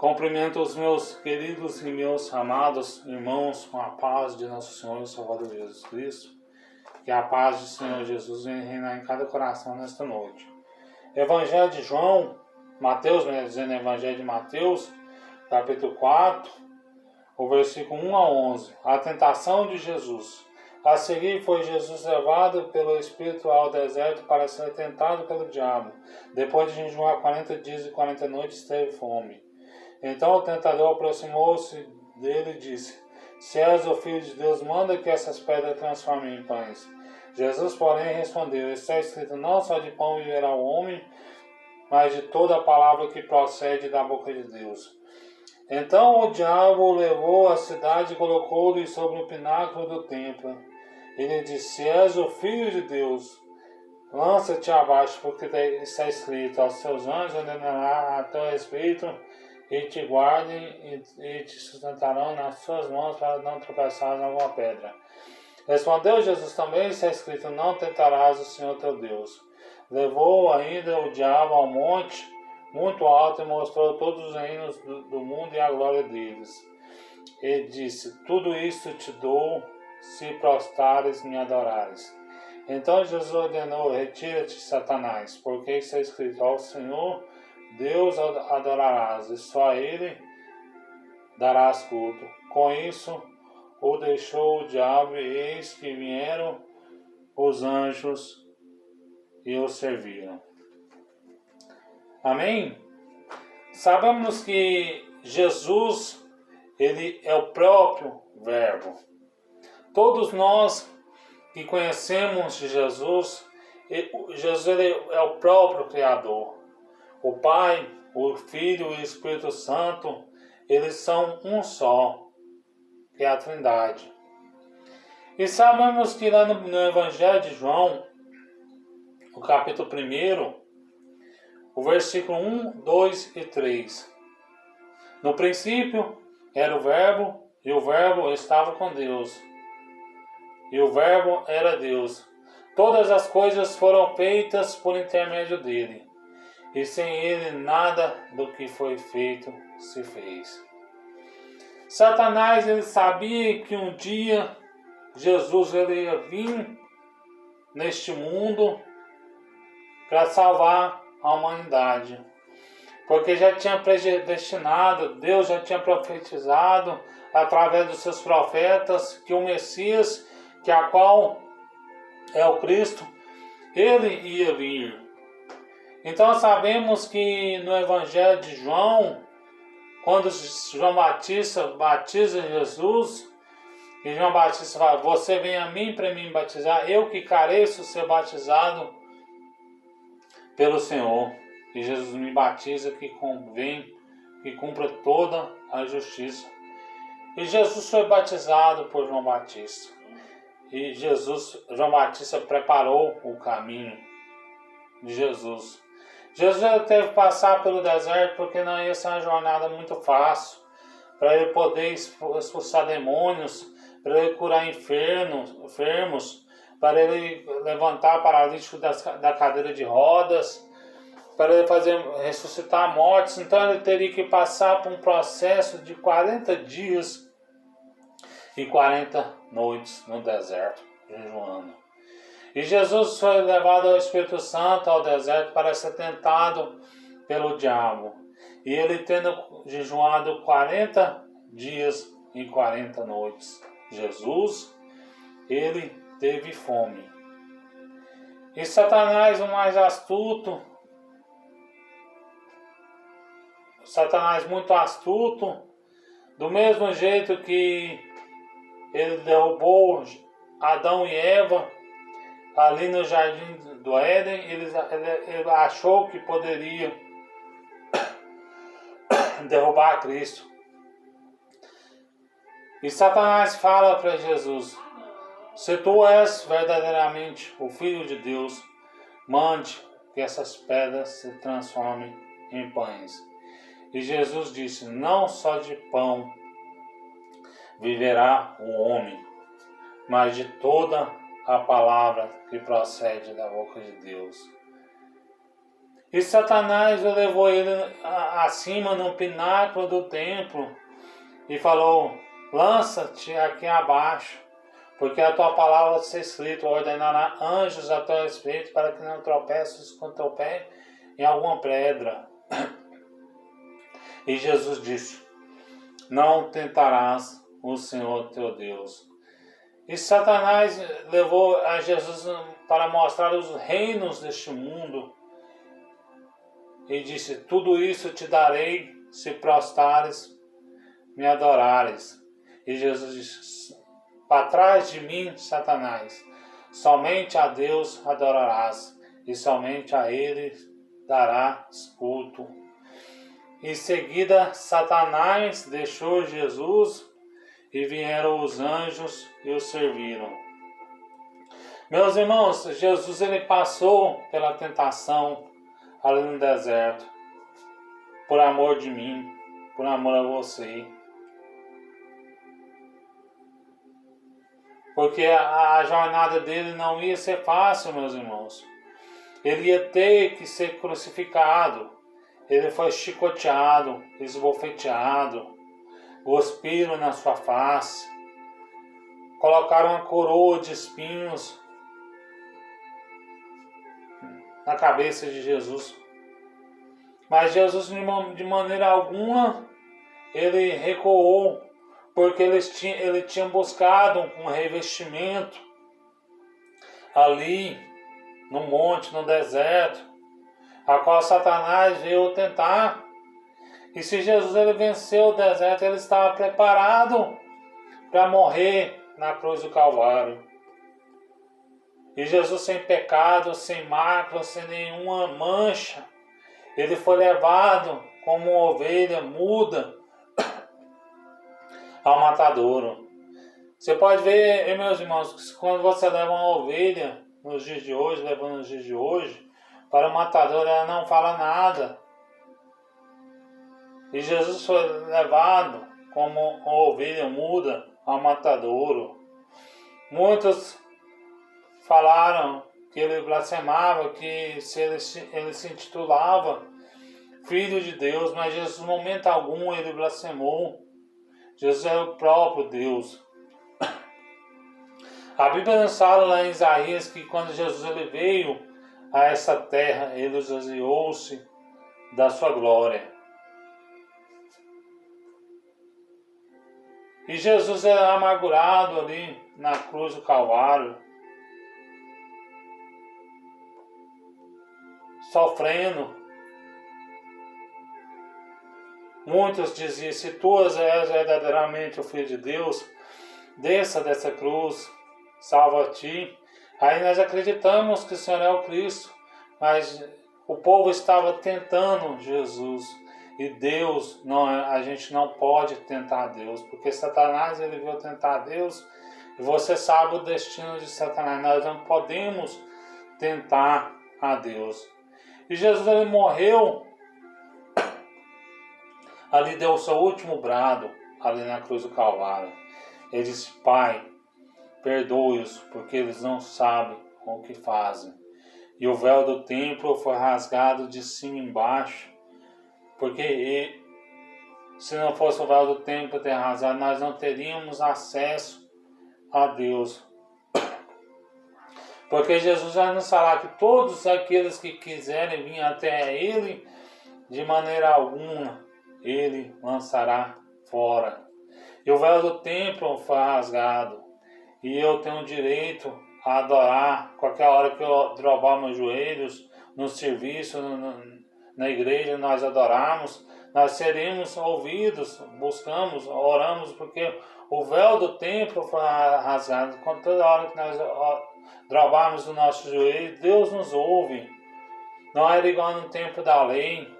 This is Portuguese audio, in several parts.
Cumprimento os meus queridos e meus amados irmãos com a paz de nosso Senhor e Salvador Jesus Cristo. Que a paz do Senhor Jesus venha reinar em cada coração nesta noite. Evangelho de João, Mateus, dizendo Evangelho de Mateus, capítulo 4, o versículo 1 a 11. A tentação de Jesus. A seguir foi Jesus levado pelo Espírito ao deserto para ser tentado pelo diabo. Depois de jejuar 40 dias e 40 noites, teve fome. Então o tentador aproximou-se dele e disse: Se és o Filho de Deus, manda que essas pedras transformem em pães. Jesus, porém, respondeu: Está escrito, não só de pão viverá o homem, mas de toda a palavra que procede da boca de Deus. Então o diabo o levou à cidade e colocou-lhe sobre o pináculo do templo. Ele disse: Se és o Filho de Deus, lança-te abaixo, porque está escrito: Aos seus anjos ordenará a teu respeito, e te guardem e te sustentarão nas suas mãos para não tropeçar em alguma pedra. Respondeu Jesus também: Está escrito, não tentarás o Senhor teu Deus. Levou ainda o diabo ao monte muito alto e mostrou todos os reinos do mundo e a glória deles. E disse: Tudo isto te dou, se prostrares e me adorares. Então Jesus ordenou: Retira-te, Satanás, porque está escrito: Ao Senhor Deus adorarás, e só a Ele darás culto. Com isso, o deixou o diabo, e eis que vieram os anjos e o serviram. Amém? Sabemos que Jesus, Ele é o próprio Verbo. Todos nós que conhecemos Jesus, Jesus ele é o próprio Criador. O Pai, o Filho e o Espírito Santo, eles são um só, que é a Trindade. E sabemos que lá no Evangelho de João, o capítulo 1, o versículo 1, 2 e 3. No princípio era o Verbo, e o Verbo estava com Deus, e o Verbo era Deus. Todas as coisas foram feitas por intermédio dele, e sem ele nada do que foi feito se fez. Satanás ele sabia que um dia Jesus ele ia vir neste mundo para salvar a humanidade, porque já tinha predestinado, Deus já tinha profetizado através dos seus profetas que o Messias, que a qual é o Cristo, ele ia vir. Então sabemos que no Evangelho de João, quando João Batista batiza Jesus, e João Batista fala: Você vem a mim para me batizar, eu que careço ser batizado pelo Senhor. E Jesus me batiza que convém, que cumpra toda a justiça. E Jesus foi batizado por João Batista. E João Batista preparou o caminho de Jesus. Jesus teve que passar pelo deserto porque não ia ser uma jornada muito fácil, para ele poder expulsar demônios, para ele curar enfermos, para ele levantar paralítico da cadeira de rodas, para ele ressuscitar mortos. Então ele teria que passar por um processo de 40 dias e 40 noites no deserto, jejuando. E Jesus foi levado ao Espírito Santo ao deserto para ser tentado pelo diabo. E ele, tendo jejuado 40 dias e 40 noites, Jesus, ele teve fome. E Satanás, o mais astuto, Satanás muito astuto, do mesmo jeito que ele derrubou Adão e Eva ali no jardim do Éden, ele achou que poderia derrubar Cristo. E Satanás fala para Jesus: Se tu és verdadeiramente o Filho de Deus, mande que essas pedras se transformem em pães. E Jesus disse: Não só de pão viverá o homem, mas de toda a palavra que procede da boca de Deus. E Satanás levou ele acima no pináculo do templo e falou: lança-te aqui abaixo, porque a tua palavra está escrita, ordenará anjos a teu respeito para que não tropeces com teu pé em alguma pedra. E Jesus disse: não tentarás o Senhor teu Deus. E Satanás levou a Jesus para mostrar os reinos deste mundo. E disse: tudo isso te darei se prostrares, me adorares. E Jesus disse: para trás de mim, Satanás, somente a Deus adorarás, e somente a Ele darás culto. Em seguida, Satanás deixou Jesus e vieram os anjos e o serviram. Meus irmãos, Jesus ele passou pela tentação ali no deserto, por amor de mim, por amor a você. Porque a jornada dele não ia ser fácil, meus irmãos. Ele ia ter que ser crucificado. Ele foi chicoteado, esbofeteado, cuspiram na sua face, colocaram uma coroa de espinhos na cabeça de Jesus. Mas Jesus, de maneira alguma, ele recuou, porque ele tinha buscado um revestimento ali no monte, no deserto, a qual Satanás veio tentar. E se Jesus ele venceu o deserto, ele estava preparado para morrer na cruz do Calvário. E Jesus, sem pecado, sem mácula, sem nenhuma mancha, ele foi levado como uma ovelha muda ao matadouro. Você pode ver, meus irmãos, que quando você leva uma ovelha nos dias de hoje, levando nos dias de hoje, para o matador ela não fala nada. E Jesus foi levado como uma ovelha muda ao matadouro. Muitos falaram que ele blasfemava, que ele se intitulava Filho de Deus, mas Jesus, em momento algum, ele blasfemou. Jesus é o próprio Deus. A Bíblia nos fala lá em Isaías que quando Jesus ele veio a essa terra, ele esvaziou-se da sua glória. E Jesus é amargurado ali na cruz do Calvário, sofrendo. Muitos diziam: se tu és verdadeiramente o Filho de Deus, desça dessa cruz, salva a ti. Aí nós acreditamos que o Senhor é o Cristo, mas o povo estava tentando Jesus. E Deus, a gente não pode tentar Deus, porque Satanás ele veio tentar Deus, e você sabe o destino de Satanás. Nós não podemos tentar a Deus. E Jesus ele morreu, ali deu o seu último brado, ali na cruz do Calvário. Ele disse: Pai, perdoe-os, porque eles não sabem o que fazem. E o véu do templo foi rasgado de cima embaixo, porque se não fosse o véu do templo ter rasgado, nós não teríamos acesso a Deus. Porque Jesus vai nos falar que todos aqueles que quiserem vir até Ele, de maneira alguma, Ele lançará fora. E o véu do templo foi rasgado. E eu tenho direito a adorar qualquer hora que eu dobrar meus joelhos, no serviço, na igreja, nós adoramos, nós seremos ouvidos, buscamos, oramos, porque o véu do templo foi rasgado. Quando toda hora que nós dobrarmos o nosso joelho, Deus nos ouve. Não era igual no tempo da lei,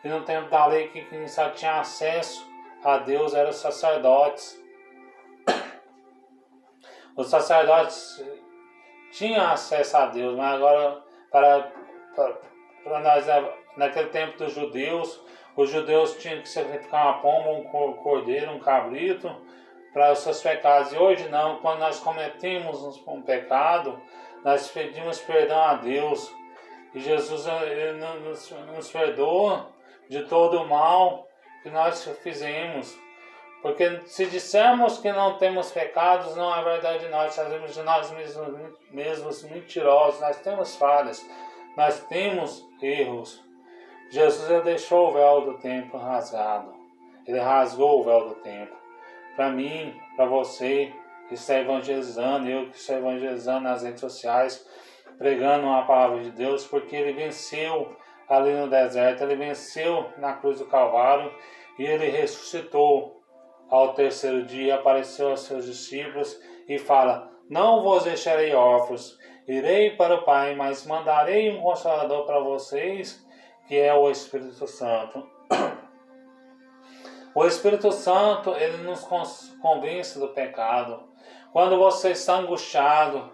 que no tempo da lei que só tinha acesso a Deus eram os sacerdotes. Os sacerdotes tinham acesso a Deus, mas agora para nós, naquele tempo dos judeus, os judeus tinham que sacrificar uma pomba, um cordeiro, um cabrito para os seus pecados. E hoje não, quando nós cometemos um pecado, nós pedimos perdão a Deus. E Jesus ele nos perdoa de todo o mal que nós fizemos. Porque se dissermos que não temos pecados, não é verdade, nós fazemos de nós mesmos mentirosos, nós temos falhas, nós temos erros. Jesus ele deixou o véu do templo rasgado, ele rasgou o véu do templo. Para mim, para você que está evangelizando, eu que estou evangelizando nas redes sociais, pregando a palavra de Deus, porque ele venceu ali no deserto, ele venceu na cruz do Calvário e ele ressuscitou. Ao terceiro dia apareceu aos seus discípulos e fala: não vos deixarei órfãos, irei para o Pai, mas mandarei um Consolador para vocês, que é o Espírito Santo. O Espírito Santo, ele nos convence do pecado. Quando você está angustiado,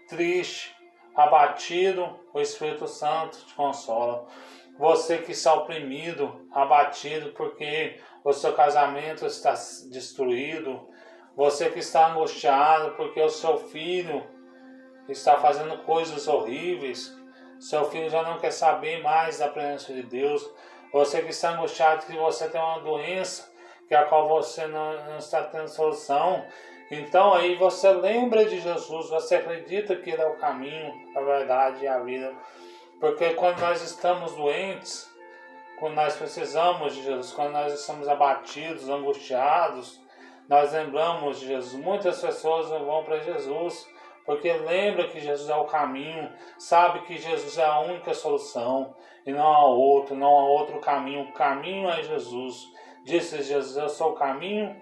triste, abatido, o Espírito Santo te consola. Você que está oprimido, abatido porque o seu casamento está destruído, você que está angustiado porque o seu filho está fazendo coisas horríveis, seu filho já não quer saber mais da presença de Deus, você que está angustiado que você tem uma doença que a qual você não está tendo solução, então aí você lembra de Jesus, você acredita que Ele é o caminho, a verdade e a vida. Porque quando nós estamos doentes, quando nós precisamos de Jesus, quando nós estamos abatidos, angustiados, nós lembramos de Jesus. Muitas pessoas não vão para Jesus, porque lembram que Jesus é o caminho, sabe que Jesus é a única solução, e não há outro, não há outro caminho. O caminho é Jesus. Disse Jesus: eu sou o caminho,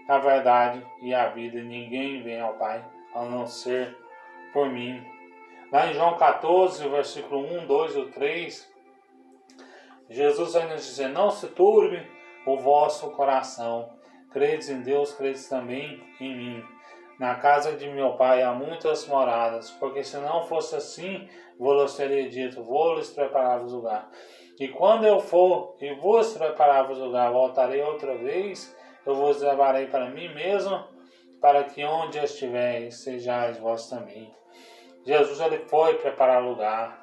a verdade e a vida, e ninguém vem ao Pai a não ser por mim. Lá em João 14, versículo 1, 2 e 3, Jesus vai nos dizer: não se turbe o vosso coração, credes em Deus, credes também em mim. Na casa de meu Pai há muitas moradas, porque se não fosse assim, vos teria dito: vou-lhes preparar-vos lugar. E quando eu for e vos preparar-vos lugar, voltarei outra vez, eu vos levarei para mim mesmo, para que onde estiveres, sejais vós também. Jesus ele foi preparar lugar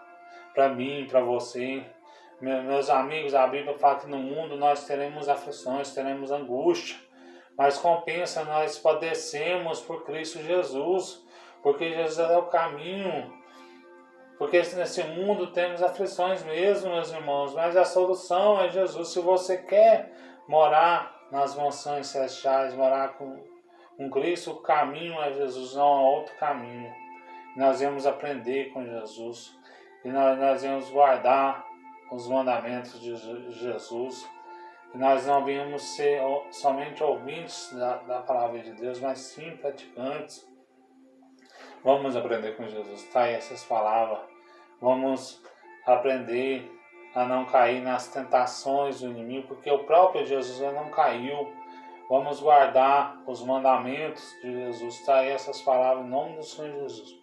para mim, para você. Meus amigos, a Bíblia fala que no mundo nós teremos aflições, teremos angústia, mas compensa, nós padecemos por Cristo Jesus, porque Jesus é o caminho. Porque nesse mundo temos aflições mesmo, meus irmãos, mas a solução é Jesus. Se você quer morar nas mansões celestiais, morar com Cristo, o caminho é Jesus, não há outro caminho. Nós vamos aprender com Jesus e nós vamos guardar os mandamentos de Jesus. E nós não viemos ser somente ouvintes da palavra de Deus, mas sim praticantes. Vamos aprender com Jesus, tá aí essas palavras. Vamos aprender a não cair nas tentações do inimigo, porque o próprio Jesus não caiu. Vamos guardar os mandamentos de Jesus, tá aí essas palavras em nome do Senhor Jesus.